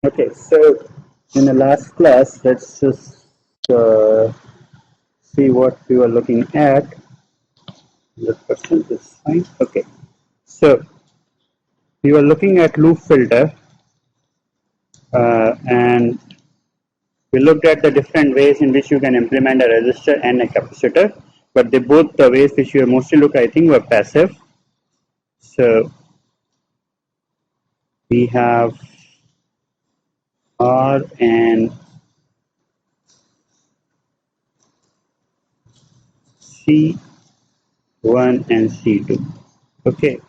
Okay, so in the last class, let's just uh, see what we were looking at. The question is fine. Okay, so we were looking at loop filter, and we looked at the different ways in which you can implement a resistor and a capacitor, but they both the ways which you mostly look, I think, were passive. So we have R and C1 and C2. Okay,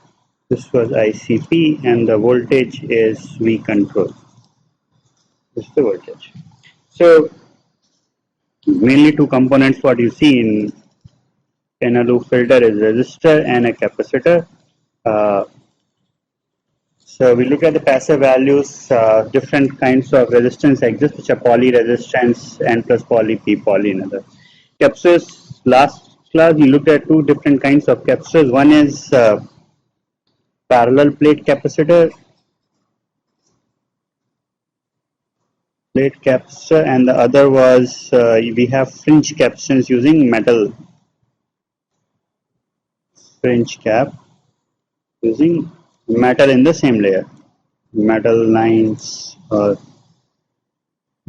this was ICP and the voltage is V control. This is the voltage. So mainly two components what you see in a loop filter is resistor and a capacitor. Uh, so we look at the passive values, different kinds of resistance exist, which are poly resistance, N plus poly, P poly, and other. Capacitors, last class we looked at two different kinds of capacitors. One is parallel plate capacitor, and the other was we have fringe capacitors using metal fringe cap using metal in the same layer, metal lines or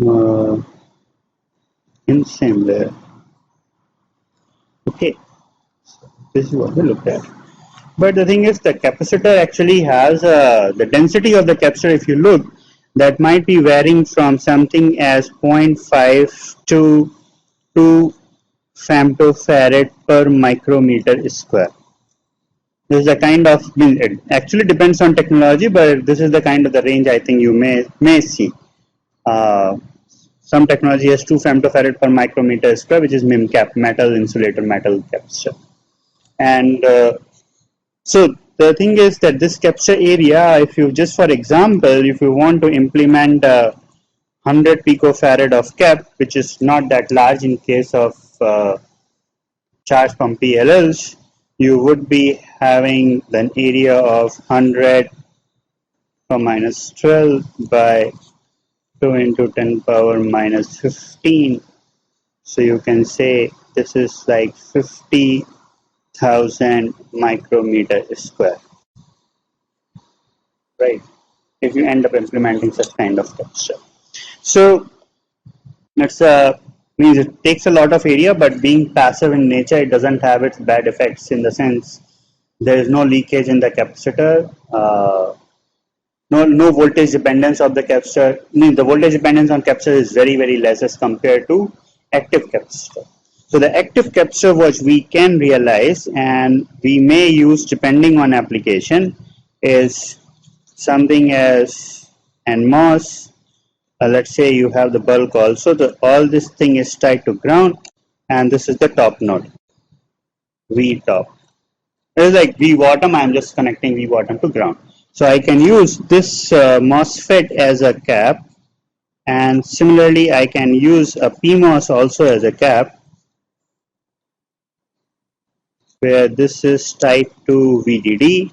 uh, in same layer. Okay, this is what we looked at. But the thing is, the capacitor actually has the density of the capacitor. If you look, that might be varying from something as 0.5 to 2 femtofarad per micrometer square. This is the kind of, it actually depends on technology, but this is the kind of the range I think you may see. Uh, some technology has 2 femtofarad per micrometer square, which is MIMCAP, metal insulator metal capacitor. And so the thing is that this capture area, if you just for example, if you want to implement 100 picofarad of cap, which is not that large in case of charge pump PLLs, you would be having an area of 100 or minus 12 by 2 into 10 power minus 15. So you can say this is like 50,000 micrometer square, right? If you end up implementing such kind of texture. So it's means it takes a lot of area, but being passive in nature, it doesn't have its bad effects in the sense there is no leakage in the capacitor, no voltage dependence of the capacitor. The voltage dependence on capacitor is very less as compared to active capacitor. So the active capacitor which we can realize and we may use depending on application is something as NMOS. Let's say you have the bulk also. All this thing is tied to ground, and this is the top node, V top. It is like V bottom. I am just connecting V bottom to ground. So I can use this MOSFET as a cap, and similarly I can use a PMOS also as a cap, where this is tied to VDD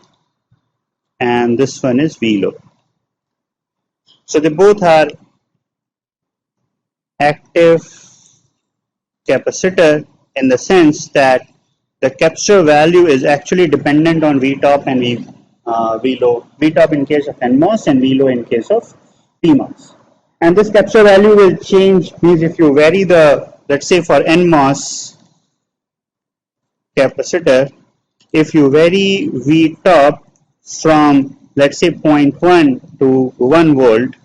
and this one is VLOW. So they both are active capacitor in the sense that the capture value is actually dependent on VTOP and VLOW. VTOP in case of NMOS and VLOW in case of PMOS. And this capture value will change, means if you vary the, let's say for NMOS capacitor, if you vary VTOP from, let's say 0.1 to 1 volt,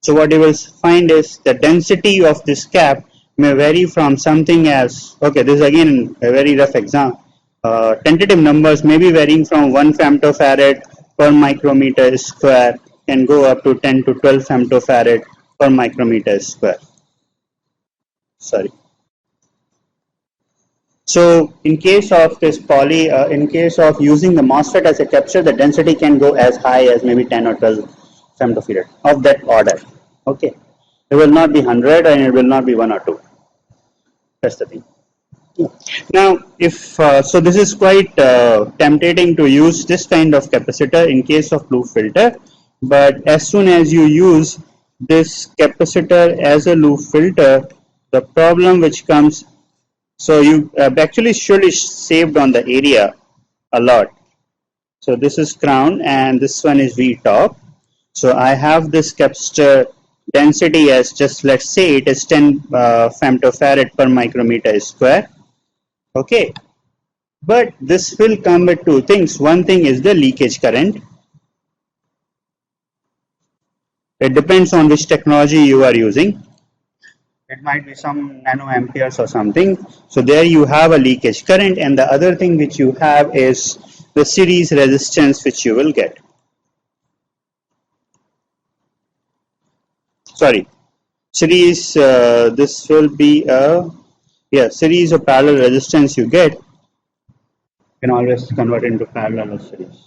so what you will find is the density of this cap may vary from something as, okay, this is again a very rough example. Tentative numbers may be varying from 1 femtofarad per micrometer square can go up to 10 to 12 femtofarad per micrometer square. Sorry. So in case of this in case of using the MOSFET as a capture, the density can go as high as maybe 10 or 12 femtofarad of that order. Okay, it will not be 100 and it will not be 1 or 2. That's the thing. Now, if so, this is quite tempting to use this kind of capacitor in case of loop filter, but as soon as you use this capacitor as a loop filter, the problem which comes, so you actually surely saved on the area a lot. So this is crown and this one is V top. So I have this capacitor density as, just let's say it is 10 femtofarad per micrometer square. Okay, but this will come with two things. One thing is the leakage current. It depends on which technology you are using. It might be some nanoamperes or something. So there you have a leakage current, and the other thing which you have is the series resistance which you will get. Sorry, series, this will be a, yeah, series or parallel resistance you get. You can always convert into parallel or series.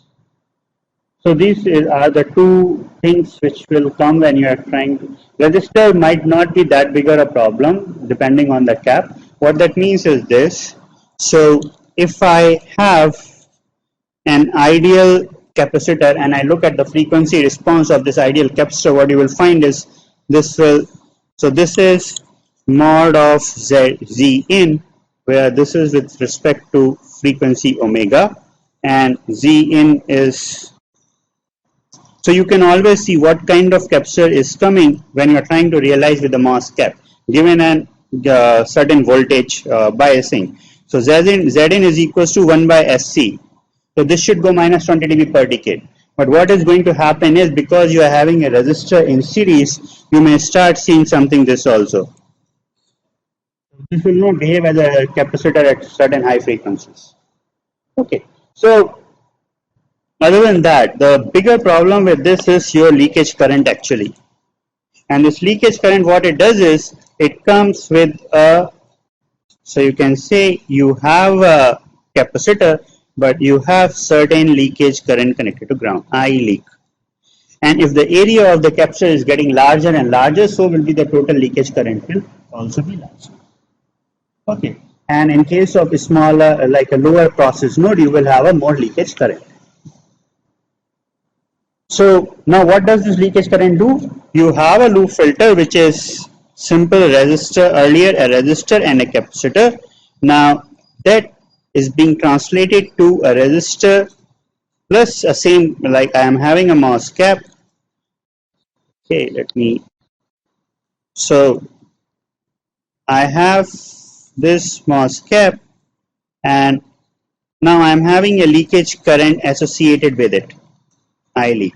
So these are the two things which will come when you are trying to. Resistor might not be that bigger a problem depending on the cap. What that means is this. So if I have an ideal capacitor and I look at the frequency response of this ideal capacitor, what you will find is this will, so this is mod of Z in, where this is with respect to frequency omega, and Z in is, so you can always see what kind of capacitor is coming when you are trying to realize with the MOS cap, given an certain voltage biasing. So Zin is equals to 1 by SC. So this should go minus 20 dB per decade. But what is going to happen is, because you are having a resistor in series, you may start seeing something this also. This will not behave as a capacitor at certain high frequencies. Okay, so other than that, the bigger problem with this is your leakage current actually. And this leakage current, what it does is, it comes with a, so you can say you have a capacitor, but you have certain leakage current connected to ground, I leak. And if the area of the capacitor is getting larger and larger, so will be the total leakage current will also be larger. Okay, and in case of a smaller, like a lower process node, you will have a more leakage current. So now what does this leakage current do? You have a loop filter which is simple resistor, earlier a resistor and a capacitor. Now that is being translated to a resistor plus a same, like I am having a MOS cap. Okay, let me, so I have this MOS cap and now I am having a leakage current associated with it, I leak.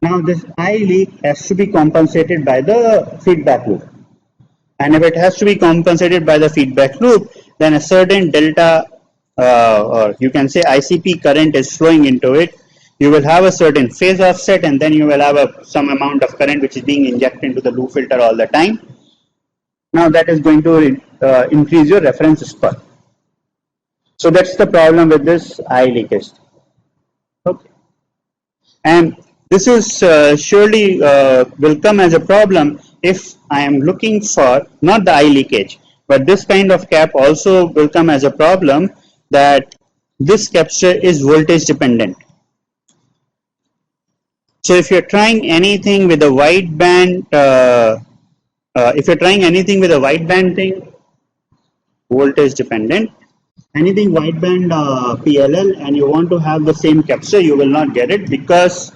Now this I leak has to be compensated by the feedback loop. And if it has to be compensated by the feedback loop, then a certain delta, or you can say ICP current is flowing into it. You will have a certain phase offset, and then you will have some amount of current which is being injected into the loop filter all the time. Now that is going to increase your reference spur. So that's the problem with this I leakage. Okay. And this is surely will come as a problem if I am looking for not the I leakage, but this kind of cap also will come as a problem, that this capacitor is voltage dependent. So if you're trying anything with a wide band, if you're trying anything with a wide band thing, voltage dependent, anything wideband PLL, and you want to have the same capacitor, you will not get it, because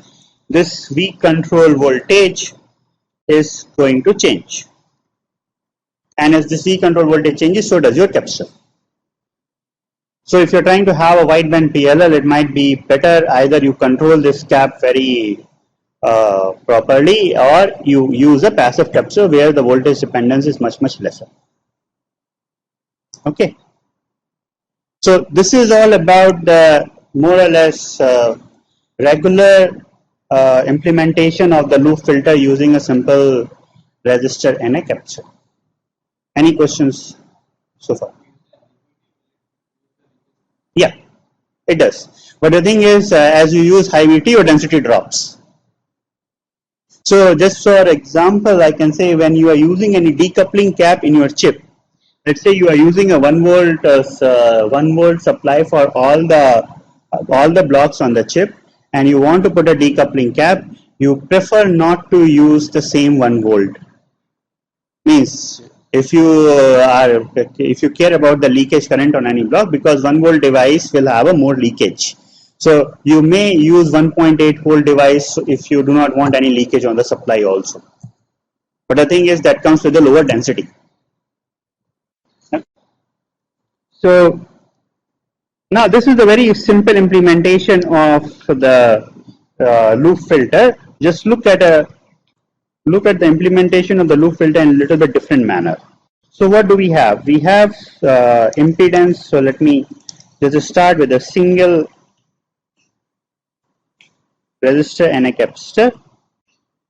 this V control voltage is going to change. And as this V control voltage changes, so does your capacitor. So if you're trying to have a wideband PLL, it might be better either you control this cap very properly, or you use a passive capacitor where the voltage dependence is much lesser. Okay. So this is all about the more or less regular implementation of the loop filter using a simple resistor and a capacitor. Any questions so far? Yeah, it does. But the thing is, as you use high VT, your density drops. So just for example, I can say when you are using any decoupling cap in your chip, let's say you are using a 1 volt supply for all the blocks on the chip, and you want to put a decoupling cap. You prefer not to use the same 1 volt. Means if you care about the leakage current on any block, because 1 volt device will have a more leakage. So you may use 1.8 volt device if you do not want any leakage on the supply also. But the thing is that comes with a lower density. So now this is a very simple implementation of the loop filter. Just look at the implementation of the loop filter in a little bit different manner. So what do we have? We have impedance. So let me just start with a single resistor and a capacitor,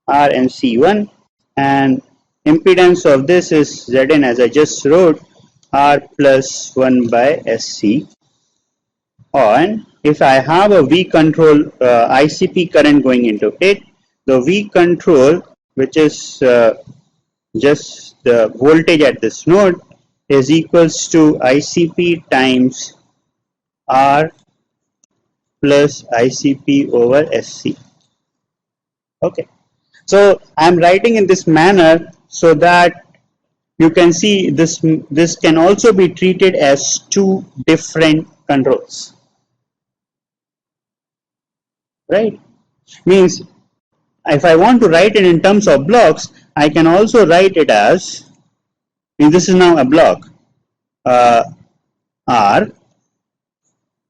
R and C1, and impedance of this is Zn, as I just wrote, R plus 1 by SC. And if I have a V control ICP current going into it, the V control, which is just the voltage at this node, is equals to ICP times R plus ICP over SC. Okay, so I'm writing in this manner so that you can see this can also be treated as two different controls, right? Means if I want to write it in terms of blocks, I can also write it as, this is now a block R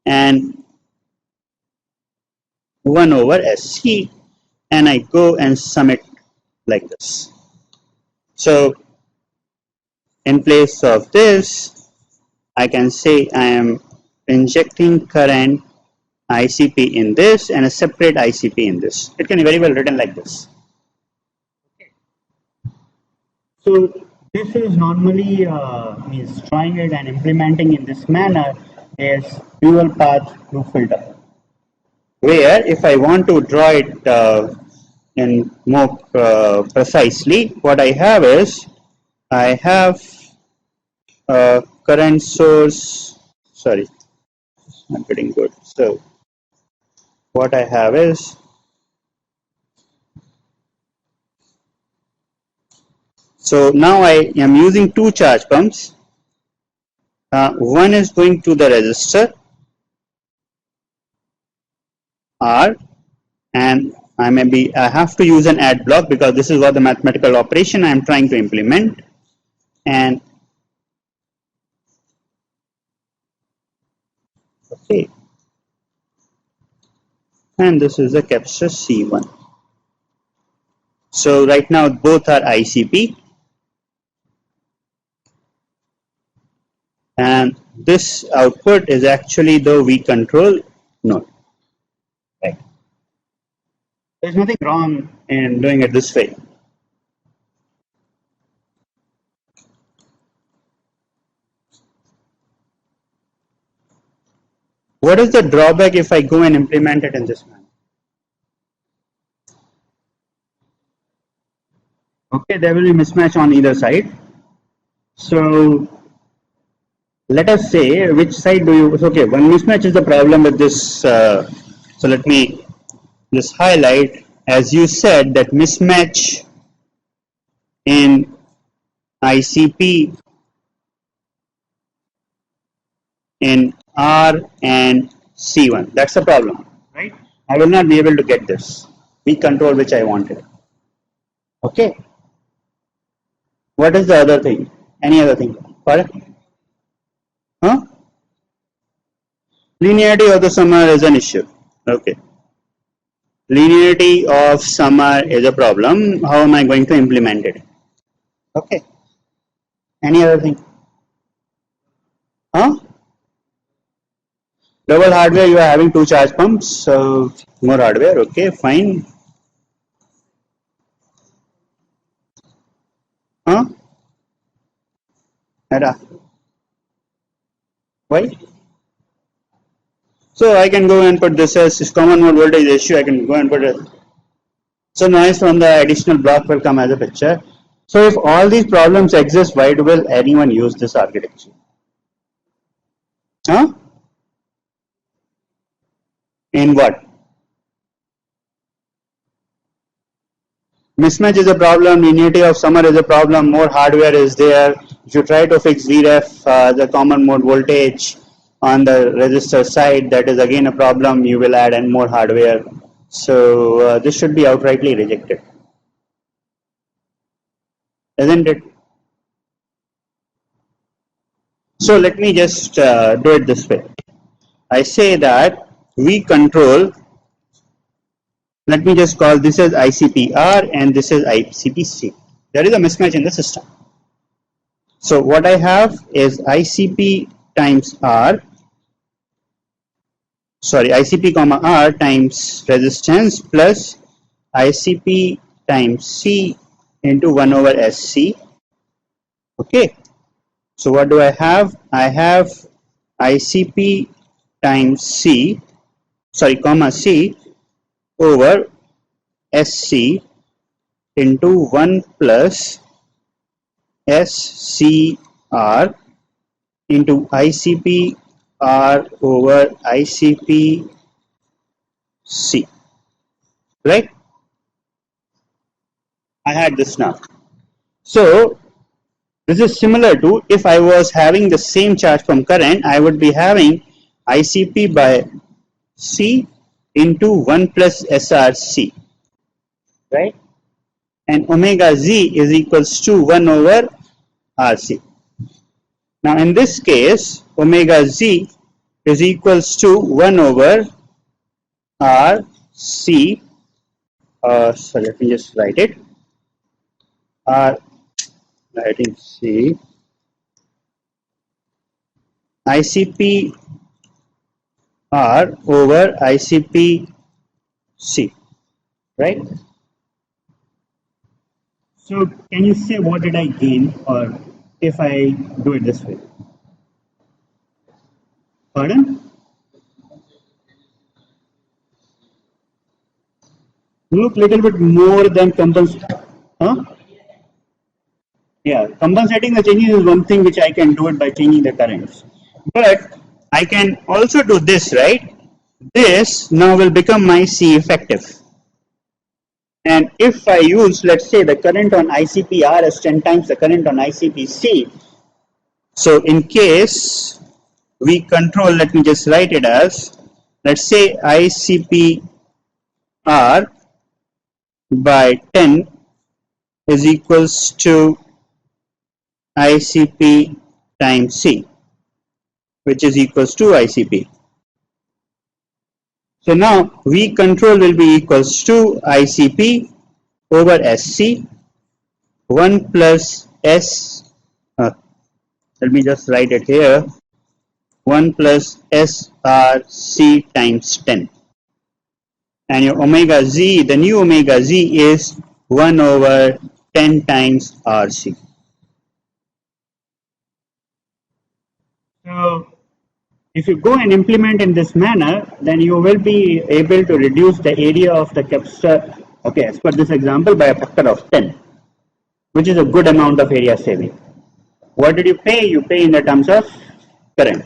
and 1 over SC, and I go and sum it like this. So in place of this, I can say I am injecting current ICP in this and a separate ICP in this. It can be very well written like this. So this is normally means drawing it and implementing in this manner is dual path loop filter. Where if I want to draw it in more precisely, what I have is I have a current source. Sorry, it's not getting good. So what I have is now I am using two charge pumps. One is going to the resistor R, and I have to use an add block because this is what the mathematical operation I am trying to implement, and okay, and this is the capacitor C1. So right now both are ICP, and this output is actually the V control node. Right. There's nothing wrong in doing it this way. What is the drawback if I go and implement it in this manner? Okay, there will be mismatch on either side. So let us say which side do you, okay, one mismatch is the problem with this. So let me just highlight, as you said, that mismatch in ICP in R and C1. That's the problem, right? I will not be able to get this V control which I wanted. Okay. What is the other thing? Any other thing? Correct? Huh? Linearity of the summer is an issue. Okay. Linearity of summer is a problem. How am I going to implement it? Okay. Any other thing? Huh? Double hardware, you are having two charge pumps, so more hardware. Okay, fine. Huh? Why? So I can go and put this as common mode voltage issue. I can go and put it. So noise from the additional block will come as a picture. So if all these problems exist, why will anyone use this architecture? Huh? In what? Mismatch is a problem, linearity of summer is a problem, more hardware is there. If you try to fix VREF, the common mode voltage on the resistor side, that is again a problem, you will add and more hardware. So this should be outrightly rejected, isn't it? So let me just do it this way. I say that we control, let me just call this as ICPR and this is ICPC. There is a mismatch in the system. So what I have is ICP times R, sorry, ICP comma R times resistance plus ICP times C into 1 over SC. Okay. So what do I have? I have ICP times C, sorry, comma C over SC into 1 plus SCR into ICP R over ICP C, right? I had this now. So this is similar to if I was having the same charge from current, I would be having ICP by C into 1 plus SRC, right? And omega Z is equals to 1 over RC. Now in this case, omega Z is equals to 1 over RC. So let me just write it. Writing C. ICP R over ICP C, right? So can you say what did I gain, or if I do it this way? Pardon? Look little bit more than compensate. Huh? Yeah, compensating the changes is one thing which I can do it by changing the currents. But I can also do this, right? This now will become my C effective. And if I use, let's say, the current on ICPR as 10 times the current on ICPC, so in case we control, let me just write it as, let's say ICPR by 10 is equals to ICP times C, which is equals to ICP. So now V control will be equals to ICP over SC 1 plus S, let me just write it here, 1 plus SRC times 10. And your omega Z, the new omega Z is 1 over 10 times RC. So if you go and implement in this manner, then you will be able to reduce the area of the capacitor, okay, as per this example, by a factor of 10, which is a good amount of area saving. What did you pay? You pay in the terms of current.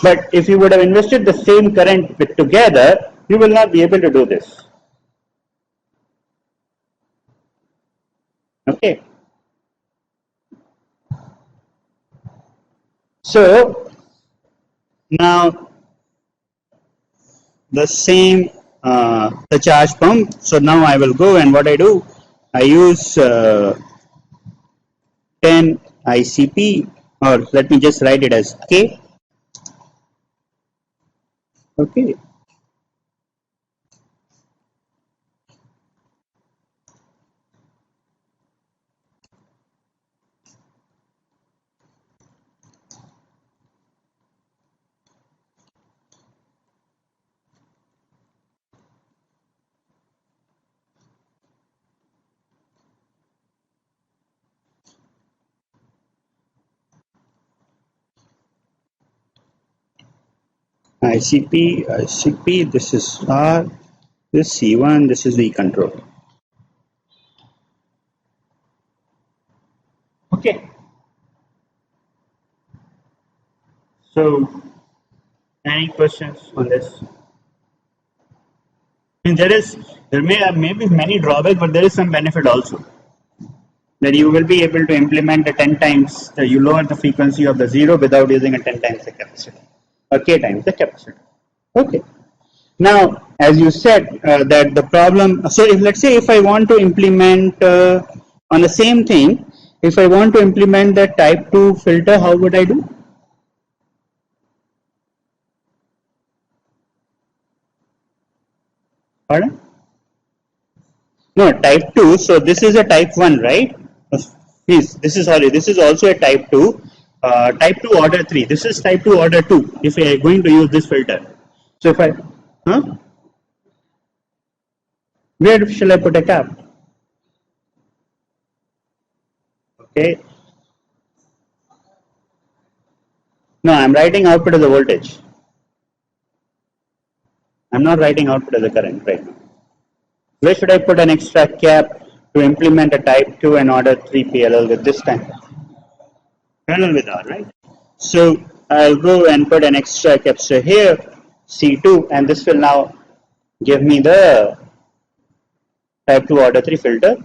But if you would have invested the same current together, you will not be able to do this. Okay. So now the same the charge pump. So now I will go and what I do, I use 10 ICP, or let me just write it as K. Okay. ICP, this is R, this C1, this is V control. So, any questions on this? I mean, there may be many drawbacks, but there is some benefit also. That you will be able to implement a 10 times, you lower the frequency of the zero without using a 10 times the capacity, or k times the capacity. Okay. Now, as you said, that the problem, so if let's say if I want to implement on the same thing, if I want to implement the type 2 filter, how would I do? Pardon? No, type 2, so this is a type 1, right? Please, this is, sorry, this is also a type 2, type 2 order 3. This is type 2 order 2, if I am going to use this filter. So if I, huh? Where shall I put a cap? Okay. No, I'm writing output as a voltage. I'm not writing output as a current right now. Where should I put an extra cap to implement a type 2 and order 3 PLL with this time? Parallel with R, right? So I'll go and put an extra capacitor here, C2, and this will now give me the type 2 order 3 filter.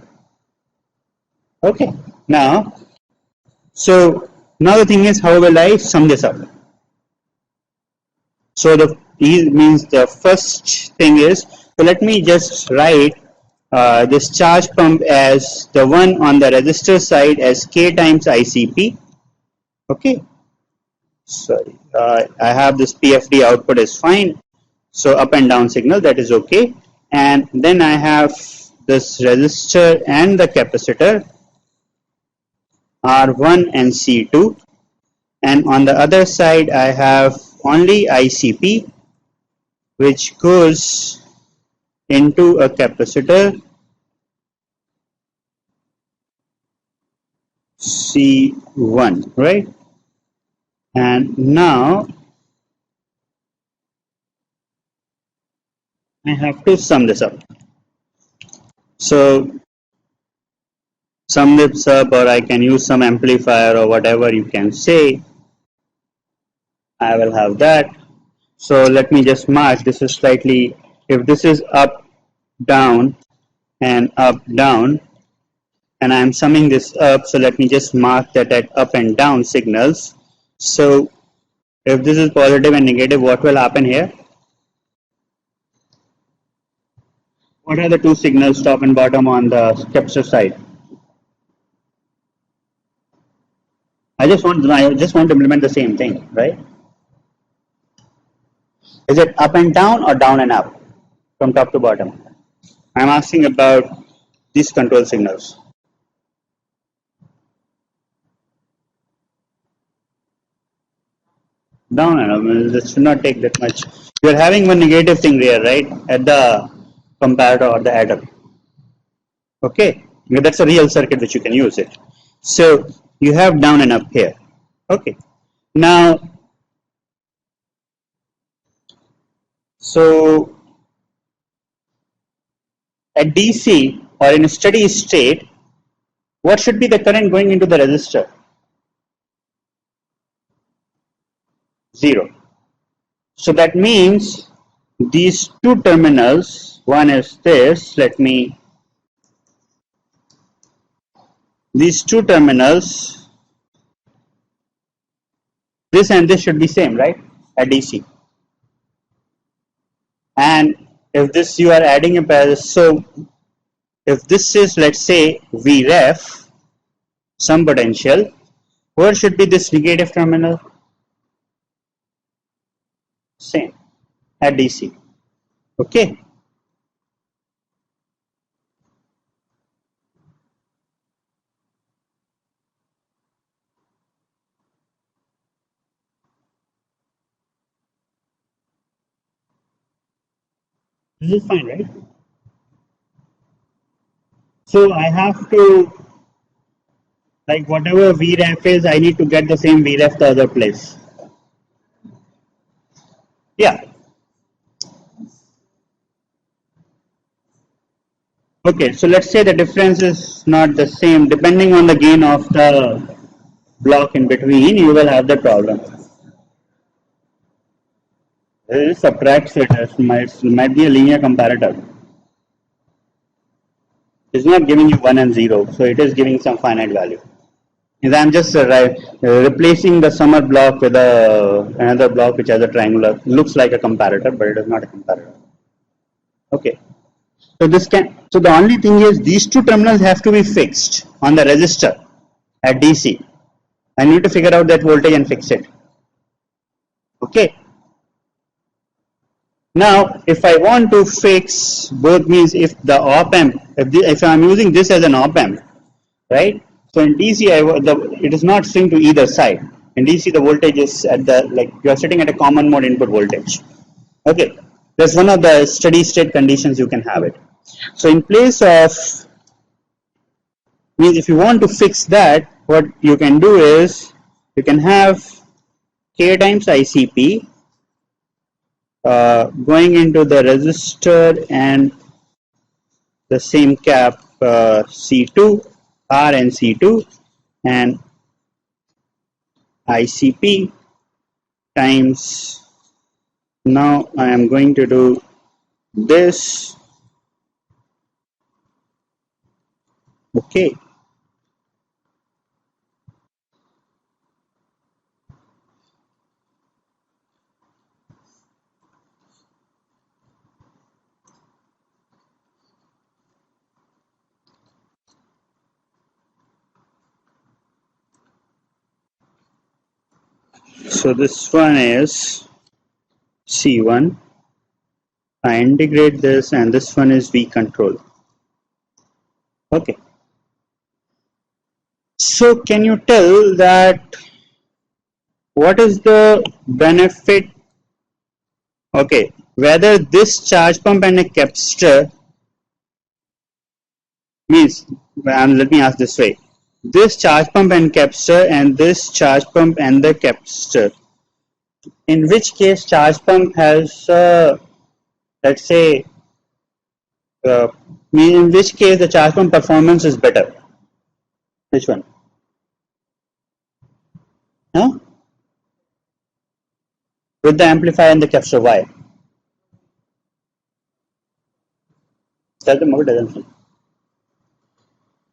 Okay, now, so now the thing is, how will I sum this up? So the means the first thing is, so let me just write this charge pump as the one on the resistor side as K times ICP. Okay, sorry, I have this PFD output is fine. So up and down signal, that is okay. And then I have this resistor and the capacitor R1 and C2. And on the other side, I have only ICP, which goes into a capacitor C1, right? And now I have to sum this up. So sum this up, or I can use some amplifier or whatever you can say. I will have that. So let me just mark, this is slightly, if this is up, down, and up, down, and I'm summing this up, so let me just mark that at up and down signals. So if this is positive and negative, what will happen here? What are the two signals, top and bottom, on the capacitor side? I just want to implement the same thing, right? Is it up and down or down and up from top to bottom? I'm asking about these control signals. Down and up, this should not take that much. You're having one negative thing here, right? At the comparator or the adder. Okay, that's a real circuit which you can use it. So you have down and up here. Okay, now, so at DC or in a steady state, what should be the current going into the resistor? 0. So that means these two terminals, one is this, these two terminals, this and this should be same, right, at DC. And if this you are adding a pair, so if this is, let's say, Vref, some potential, where should be this negative terminal? Same, at DC. Okay. This is fine, right? So I have to, like, whatever Vref is, I need to get the same Vref the other place. Yeah. Okay, so let's say the difference is not the same. Depending on the gain of the block in between, you will have the problem. It subtracts it. Might be a linear comparator. It's not giving you 1 and 0, so it is giving some finite value. And I'm just replacing the summer block with another block which has a triangular. Looks like a comparator, but it is not a comparator. Okay. So this can. So the only thing is these two terminals have to be fixed on the resistor at DC. I need to figure out that voltage and fix it. Okay. Now, if I want to fix both, means if the op amp, if I'm using this as an op amp, right? So in DC, it is not swing to either side. In DC, the voltage is at the, like, you are sitting at a common mode input voltage. Okay, that's one of the steady state conditions you can have it. So in place of, means if you want to fix that, what you can do is you can have K times ICP going into the resistor and the same cap C2, R and C2, and ICP times, now I am going to do this. Okay. So this one is C1. I integrate this, and this one is V control. Okay. So can you tell that what is the benefit? Okay, whether this charge pump and a capacitor, means, let me ask this way, this charge pump and capacitor and this charge pump and the capacitor, in which case charge pump has let's say in which case the charge pump performance is better? Which one? Huh? With the amplifier and the capacitor, why? Tell them what doesn't.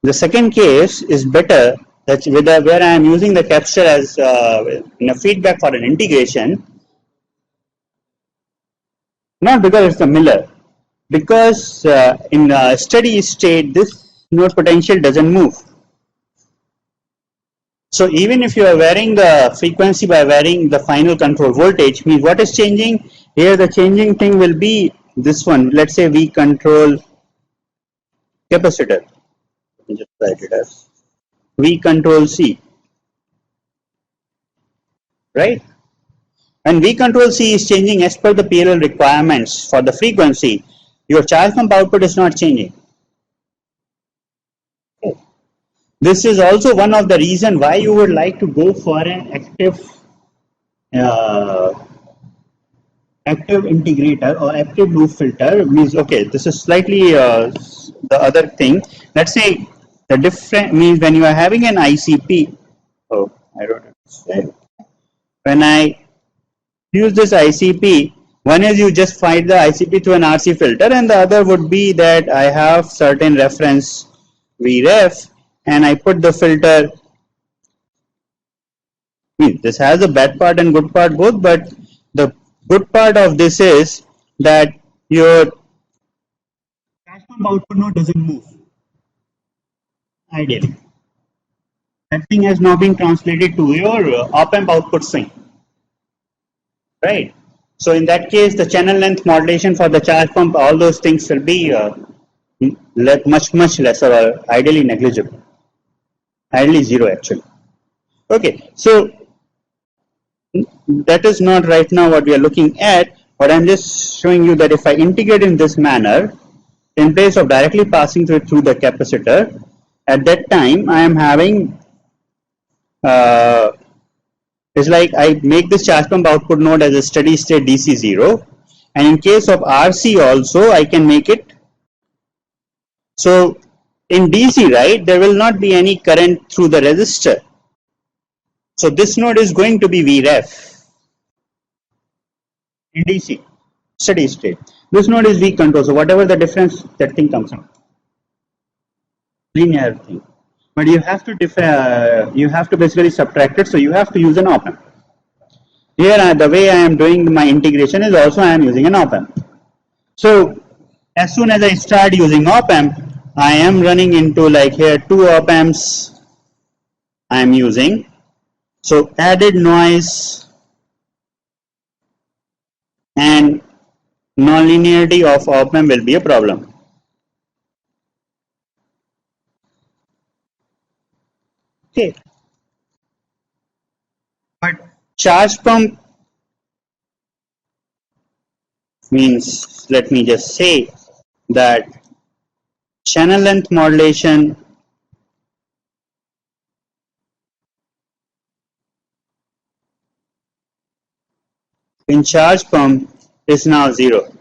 The second case is better, that where I am using the capacitor as in a feedback for an integration, not because it's a Miller, because in a steady state this node potential doesn't move. So even if you are varying the frequency by varying the final control voltage, means what is changing here? The changing thing will be this one. Let's say we control capacitor. Let me just write it as V control C, right? And V control C is changing as per the PLL requirements for the frequency. Your charge pump output is not changing. This is also one of the reasons why you would like to go for an active integrator or active loop filter. Means, okay, this is slightly the other thing. Let's say the different means when you are having an ICP. Oh, I wrote it. When I use this ICP, one is you just find the ICP through an RC filter, and the other would be that I have certain reference Vref and I put the filter. This has a bad part and good part both, but the good part of this is that your charge pump output node doesn't move. Ideally, that thing has now been translated to your op amp output swing, right? So in that case, the channel length modulation for the charge pump, all those things will be much lesser, or ideally negligible, ideally zero actually. Okay, so that is not right now what we are looking at, but I'm just showing you that if I integrate in this manner, in place of directly passing through the capacitor, at that time I am having it's like I make this charge pump output node as a steady state DC 0, and in case of RC also I can make it. So in DC, right, there will not be any current through the resistor. So this node is going to be Vref. in DC, steady state. This node is weak control, so whatever the difference, that thing comes out. Linear thing. But you have to basically subtract it, so you have to use an op amp. Here, the way I am doing my integration is also I am using an op amp. So as soon as I start using op amp, I am running into like here 2 op amps I am using. So added noise and nonlinearity of op amp will be a problem. Okay. But charge pump means, let me just say that channel length modulation in charge pump is now 0.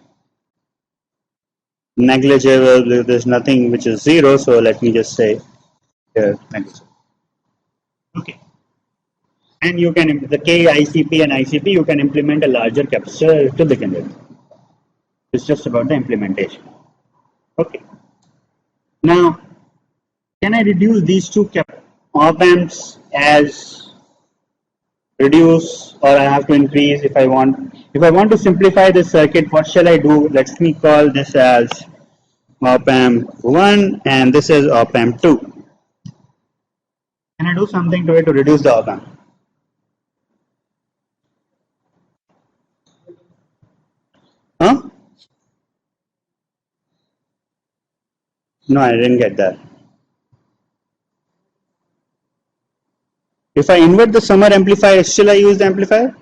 Negligible, there's nothing which is 0, so let me just say here negligible. Okay. And you can, the K, ICP and ICP, you can implement a larger capacitor to begin with. It's just about the implementation. Okay. Now, can I reduce these two op amps as reduce, or I have to increase if I want? If I want to simplify this circuit, what shall I do? Let me call this as op amp 1 and this is op amp 2. Can I do something to it to reduce the op amp? Huh? No, I didn't get that. If I invert the summer amplifier, still I use the amplifier?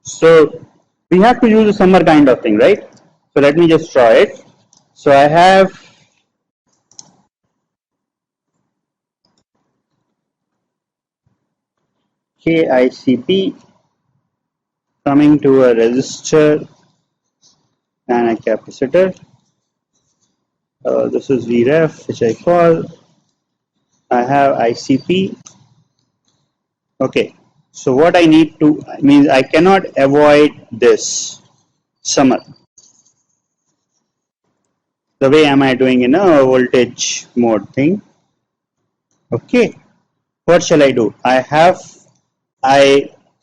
So we have to use a summer kind of thing, right? So let me just try it. So I have KICP coming to a resistor and a capacitor. This is Vref, which I call. I have ICP. Okay, so what I need to means I cannot avoid this summer. The way am I doing in a voltage mode thing? Okay, what shall I do?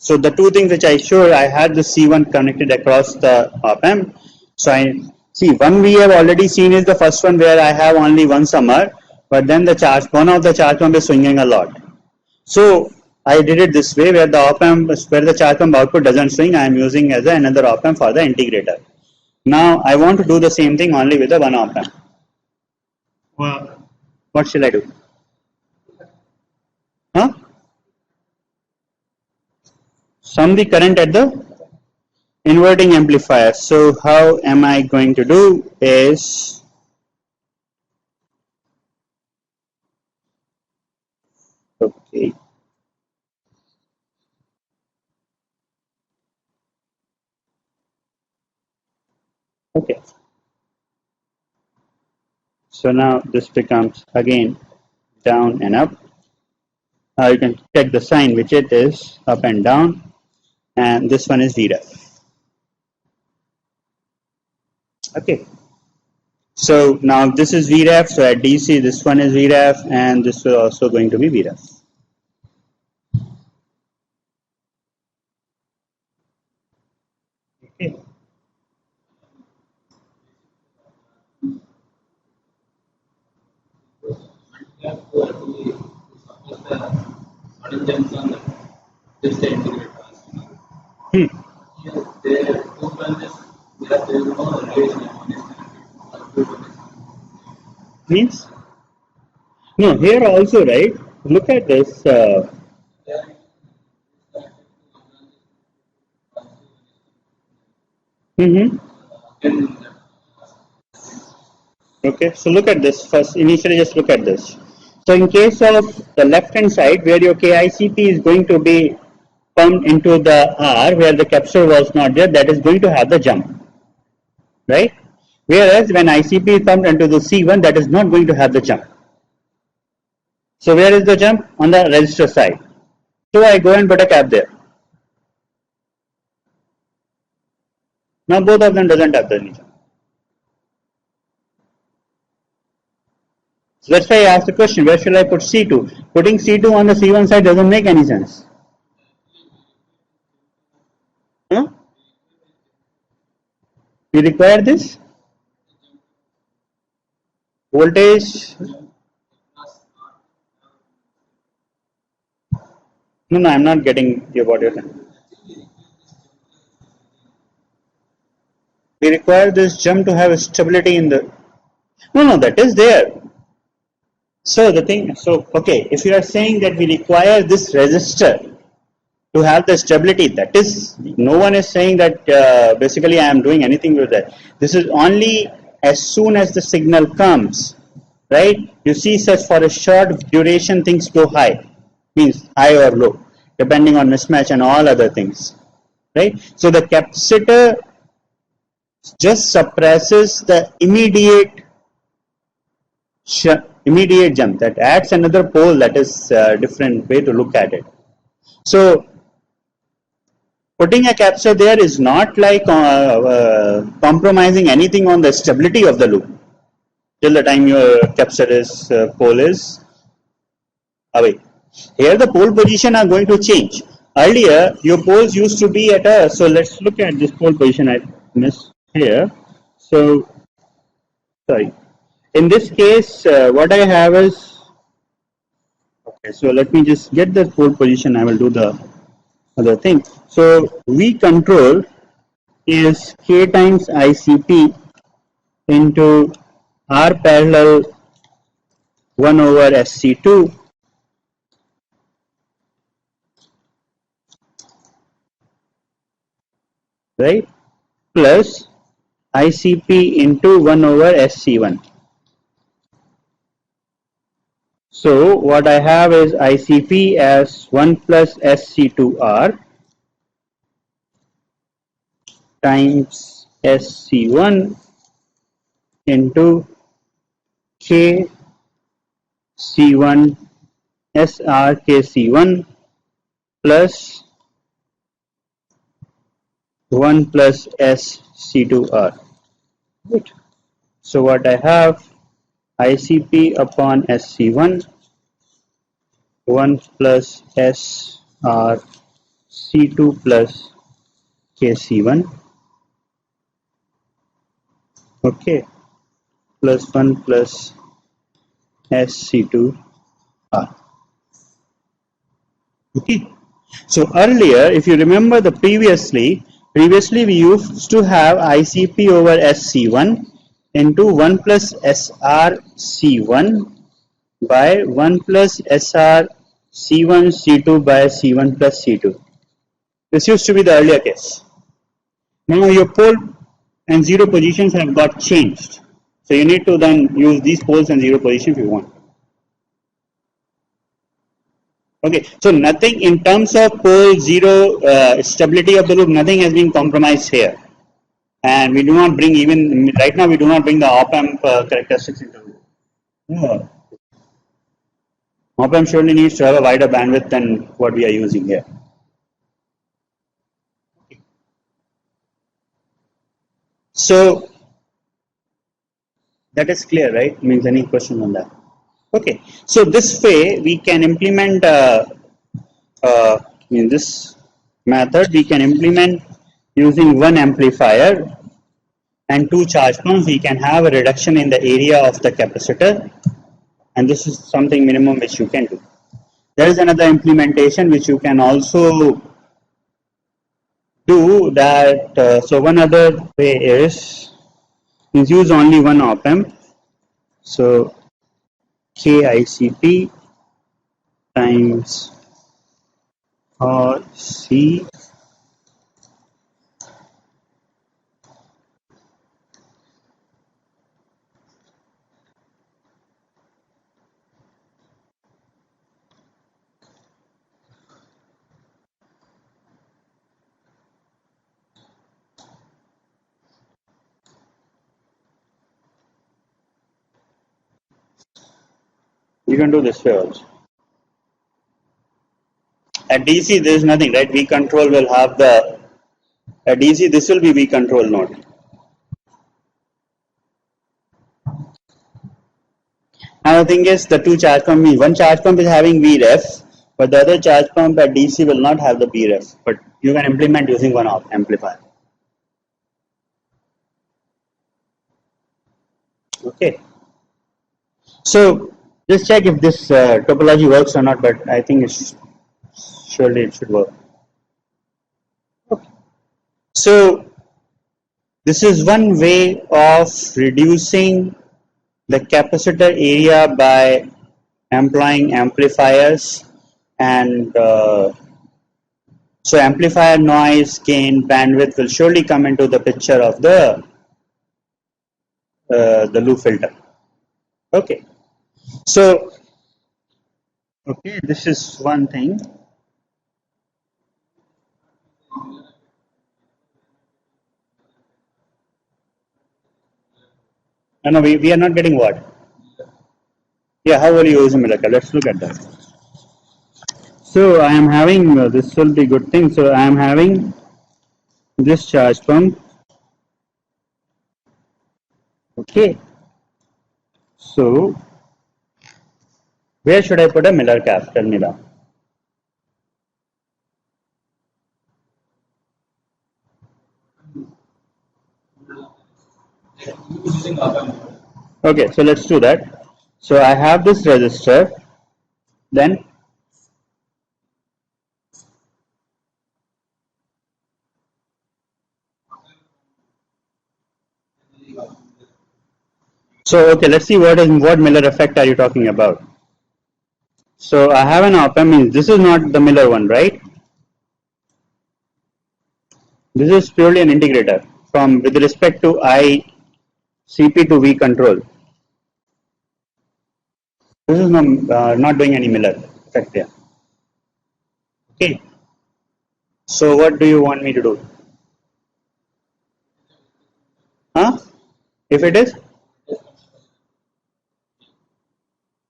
So the two things which I showed, I had the C1 connected across the op amp. So I see one we have already seen is the first one where I have only one summer, but then one of the charge pump is swinging a lot. So I did it this way, where the op amp, where the charge pump output doesn't swing, I am using as another op amp for the integrator. Now I want to do the same thing only with the one op amp. Well, what shall I do? Huh? Sum the current at the inverting amplifier. So how am I going to do is okay. Okay. So now this becomes again down and up. You can check the sign, which it is up and down, and this one is Vref. Okay. So now this is Vref. So at DC, this one is Vref, and this is also going to be Vref. Okay. Means? No, here also, right? Look at this. Okay, so look at this first. Initially, just look at this. So in case of the left hand side, where your KICP is going to be pumped into the R, where the capacitor was not there, that is going to have the jump, right? Whereas when ICP is pumped into the C1, that is not going to have the jump. So where is the jump? On the resistor side. So I go and put a cap there. Now both of them doesn't have the any jump. So that's why I asked the question, where should I put C2? Putting C2 on the C1 side doesn't make any sense. Huh? We require this voltage. No, I'm not getting what you're saying. We require this jump to have stability in the. No, that is there. So the thing, so okay, if you are saying that we require this resistor to have the stability, that is, no one is saying that basically I am doing anything with that. This is only as soon as the signal comes, right? You see, such for a short duration things go high, means high or low, depending on mismatch and all other things, right? So the capacitor just suppresses the immediate jump, that adds another pole. That is a different way to look at it. So putting a capacitor there is not like compromising anything on the stability of the loop till the time your capacitor is pole is away. Here the pole position are going to change. Earlier your poles used to be at a, so let's look at this pole position I missed here. So sorry, in this case what I have is, okay, so let me just get the pole position, I will do the other thing. So V control is K times ICP into R parallel 1 over SC2, right, plus ICP into 1 over SC1. So what I have is ICP as 1 plus SC2R times SC1 into KC1 SR KC1 plus 1 plus SC2R. Right. So what I have, ICP upon SC1, 1 plus SR C2 plus KC1, okay, plus 1 plus SC2R. Okay. So earlier, if you remember the previously we used to have ICP over SC1 into 1 plus SRC1 by 1 plus SRC1 C2 by C1 plus C2. This used to be the earlier case. Now your pole and zero positions have got changed. So you need to then use these poles and zero position if you want. Okay, so nothing in terms of pole zero stability of the loop, nothing has been compromised here. And we do not bring, even right now we do not bring the op-amp characteristics into it. No. Op-amp surely needs to have a wider bandwidth than what we are using here. So that is clear, right? Means any question on that? Okay, so this way we can implement in this method we can implement using one amplifier and two charge pumps. We can have a reduction in the area of the capacitor, and this is something minimum which you can do. There is another implementation which you can also do that. So one other way is use only one op amp. So KICP times C you can do this way also. At DC there is nothing, right? V control will have the at DC, this will be V control node. And the thing is, the two charge pump means one charge pump is having Vref, but the other charge pump at DC will not have the Vref. But you can implement using one amplifier. Okay. So just check if this topology works or not. But I think surely it should work. Okay. So this is one way of reducing the capacitor area by employing amplifiers, and so amplifier noise, gain, bandwidth will surely come into the picture of the loop filter. Okay, so okay, this is one thing. No, we are not getting what? Yeah, how will you use a Miller curve? Let's look at that. So I am having this will be good thing. So I am having this charge pump. Okay. So where should I put a Miller cap? Tell me that. Okay, so let's do that. So I have this resistor, then so okay, let's see what Miller effect are you talking about. So I have an op-amp, means this is not the Miller one, right? This is purely an integrator from with respect to ICP to V control. This is not doing any Miller effect there. Okay. So what do you want me to do? Huh? If it is?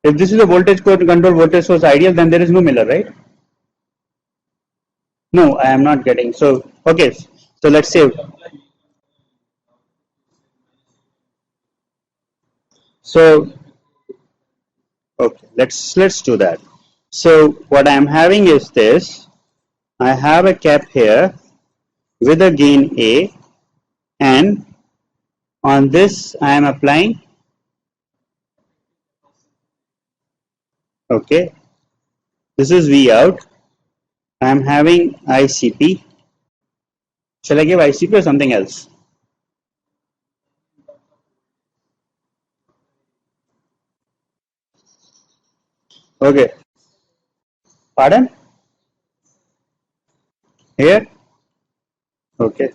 If this is a voltage control voltage source ideal, then there is no Miller, right? No, I am not getting. So okay. So let's say. So okay, let's do that. So what I am having is this. I have a cap here with a gain A, and on this I am applying, okay, this is V out. I am having ICP. Shall I give ICP or something else? Okay. Pardon? Here? Okay.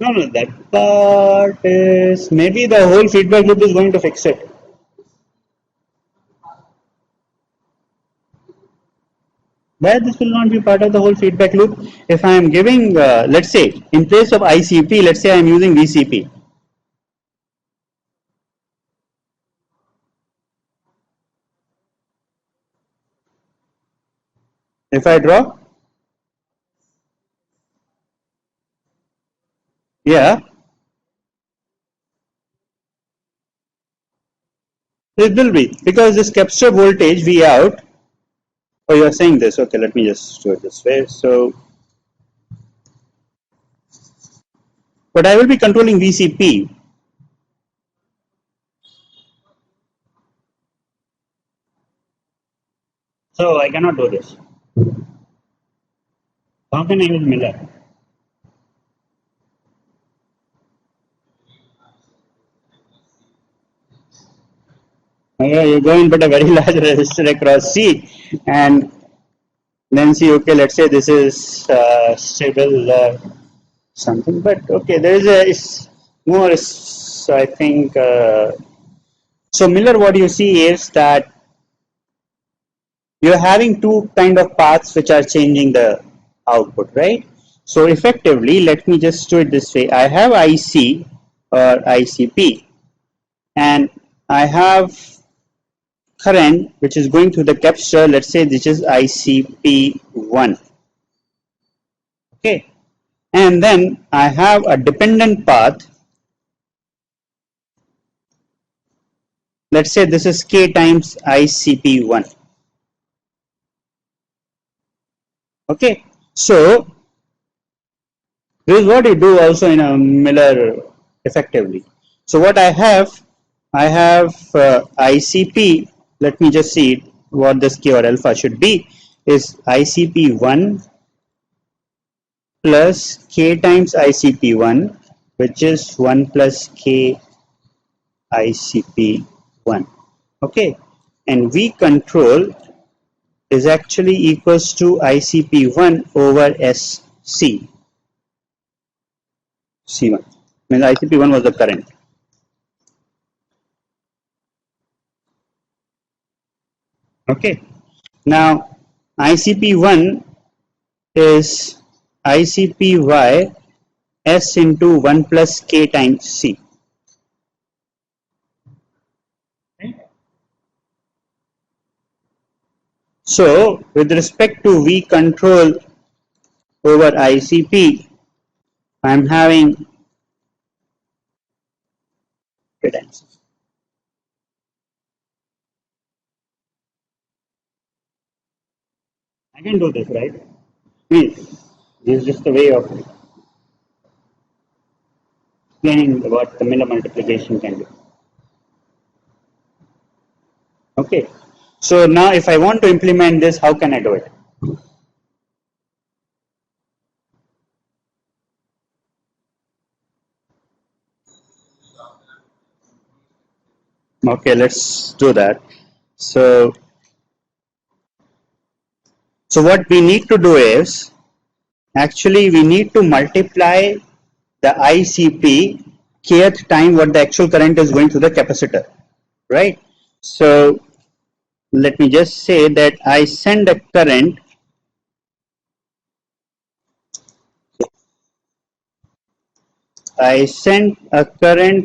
No, that part is maybe the whole feedback loop is going to fix it. Why this will not be part of the whole feedback loop? If I am giving, let's say, in place of ICP, let's say I am using VCP. If I draw, yeah, it will be, because this capture voltage V out. Oh, you are saying this. Okay, let me just do it this way. So, but I will be controlling VCP. So I cannot do this. How can I use Miller? Okay, you go and put a very large resistor across C, and then see, okay, let's say this is stable something, but okay, there is a it's more, I think, so Miller, what you see is that you're having two kind of paths which are changing the output, right? So effectively, let me just do it this way. I have IC or ICP, and I have current which is going through the capacitor. Let's say this is ICP1. Okay, and then I have a dependent path. Let's say this is K times ICP1. Okay, so this is what you do also in a Miller effectively. So what I have ICP. Let me just see what this K or alpha should be. Is ICP1 plus K times ICP1, which is 1 plus K ICP1. Okay, and V control is actually equals to ICP1 over SC. C1 means ICP1 was the current. Okay, now ICP1 is ICPY S into 1 plus K times C. So with respect to V control over ICP, I am having K times. I can do this, right? This is just a way of explaining what the Miller multiplication can do. Okay, so now if I want to implement this, how can I do it? Okay, let's do that. So what we need to do is, actually we need to multiply the ICP kth time what the actual current is going through the capacitor, right? So let me just say that I send a current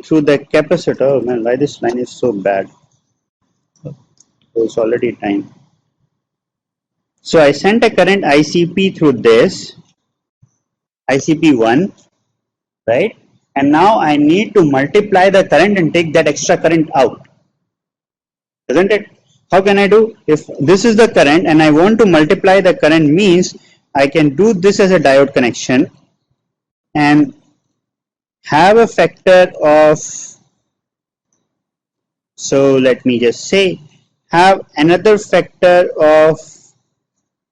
through the capacitor. Oh man, why this line is so bad? Oh, it's already time. So I sent a current ICP through this ICP1, right? And now I need to multiply the current and take that extra current out, isn't it? How can I do? If this is the current and I want to multiply the current, means I can do this as a diode connection and have a factor of, so let me just say, have another factor of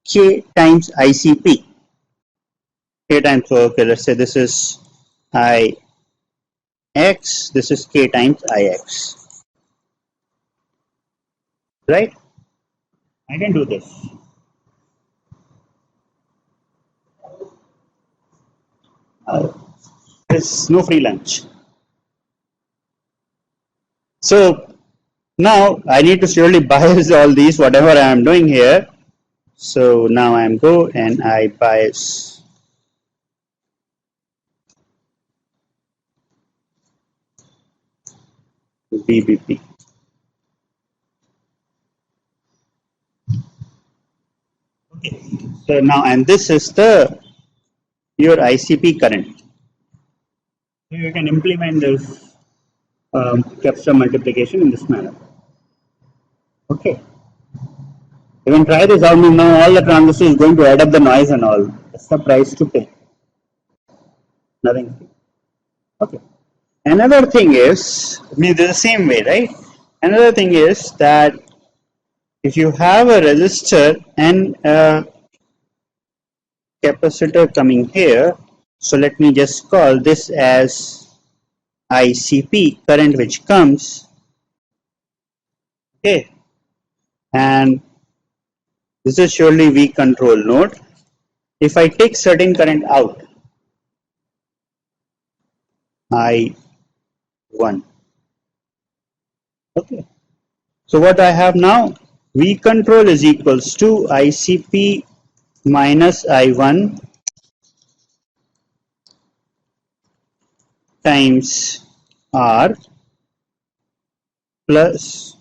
K times ICP. K times, so okay, let's say this is IX, this is K times IX, right? I can do this. There's no free lunch. So now I need to surely bias all these, whatever I am doing here. So now I am go and I bias BBP. Okay. So now, and this is the your ICP current. So you can implement this capacitor multiplication in this manner. Okay. You can try this out. Now all the transistors is going to add up the noise and all. That's the price to pay. Nothing. Okay. Another thing is, I mean, the same way, right? Another thing is that if you have a resistor and a capacitor coming here, so let me just call this as ICP, current which comes, okay, and this is surely V control node. If I take certain current out, I1, okay, so what I have now, V control is equals to ICP minus I1 times R plus,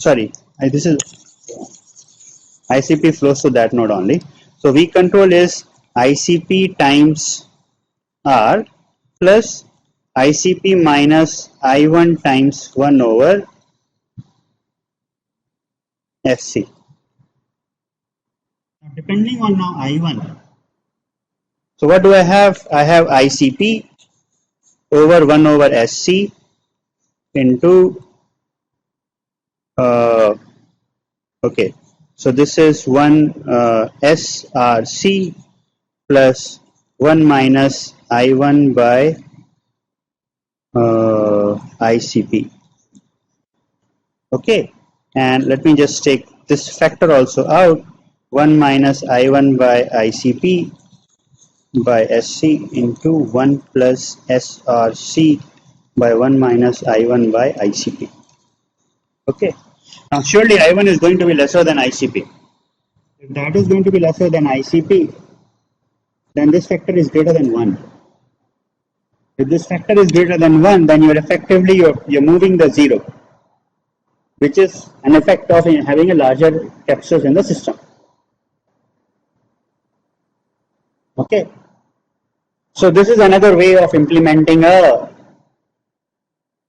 sorry, this is ICP flows to that node only. So V control is ICP times R plus ICP minus I1 times 1 over FC. Depending on now I1. So what do I have? I have ICP over 1 over SC into okay. So this is 1 SRC plus 1 minus I1 by ICP. Okay, and let me just take this factor also out. 1 minus I1 by ICP by SC into 1 plus SRC by 1 minus I1 by ICP. Okay, now surely I1 is going to be lesser than ICP. If that is going to be lesser than ICP, then this factor is greater than 1. If this factor is greater than 1, then you're effectively you're moving the 0, which is an effect of having a larger capacitors in the system. Okay, so this is another way of implementing a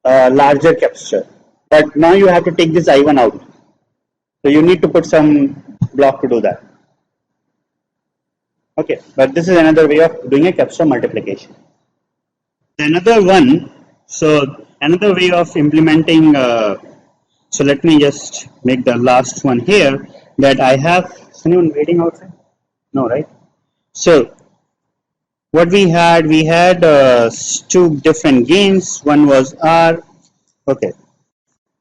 larger capacitor, but now you have to take this I1 out, so you need to put some block to do that. Okay, but this is another way of doing a capacitor multiplication. Another one, so another way of implementing, so let me just make the last one here, that I have, is anyone waiting outside? No, right? So what we had two different gains. One was R, okay,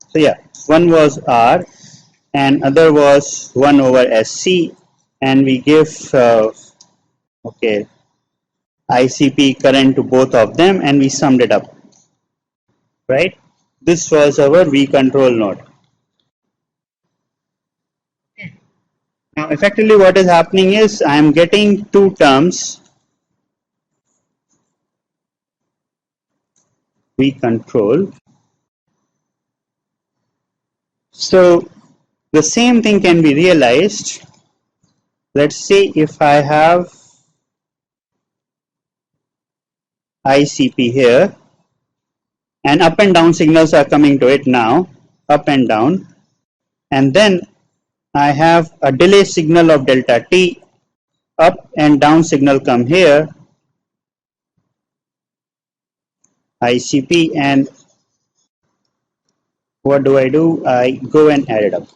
so yeah, one was R and other was 1 over SC, and we give okay, ICP current to both of them, and we summed it up, right? This was our V control node. Now effectively what is happening is I am getting two terms, V control. So the same thing can be realized. Let's say if I have ICP here, and up and down signals are coming to it now, up and down, and then I have a delay signal of delta t, up and down signal come here, ICP, and what do? I go and add it up.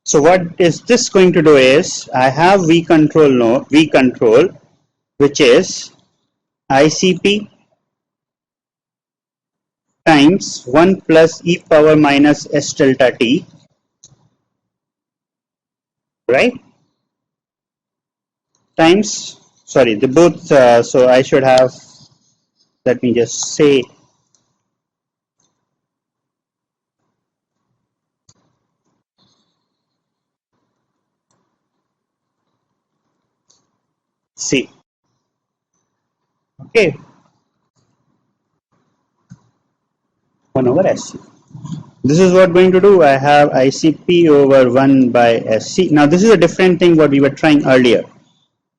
So what is this going to do is I have V control node, V control, which is ICP times 1 plus e power minus s delta t, right? Times, sorry, the both, so I should have, let me just say, C. Okay, 1 over SC. This is what going to do. I have ICP over 1 by SC. Now this is a different thing what we were trying earlier.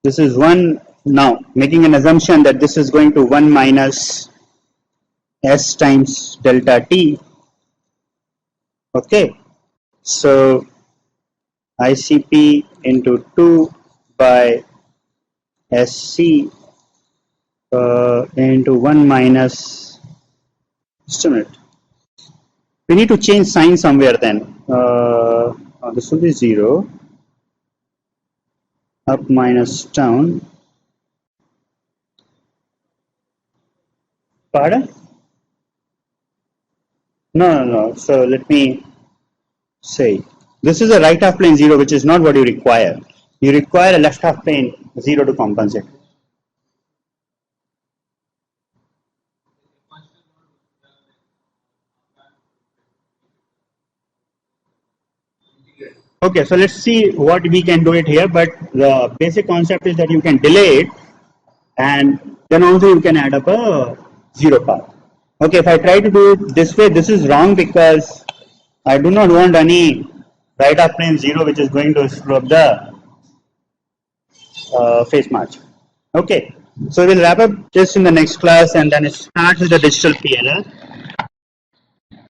This is 1 now, making an assumption that this is going to 1 minus S times delta T. Okay, so ICP into 2 by SC into 1 minus, just a minute. We need to change sign somewhere then. This will be 0. Up minus down. Pardon? No. So let me say. This is a right half plane 0, which is not what you require. You require a left half plane 0 to compensate. Okay, so let's see what we can do it here, but the basic concept is that you can delay it and then also you can add up a 0 path. Okay, if I try to do it this way, this is wrong because I do not want any right half plane 0 which is going to screw up the phase margin. Okay, so we'll wrap up this in the next class and then start with the digital PNL.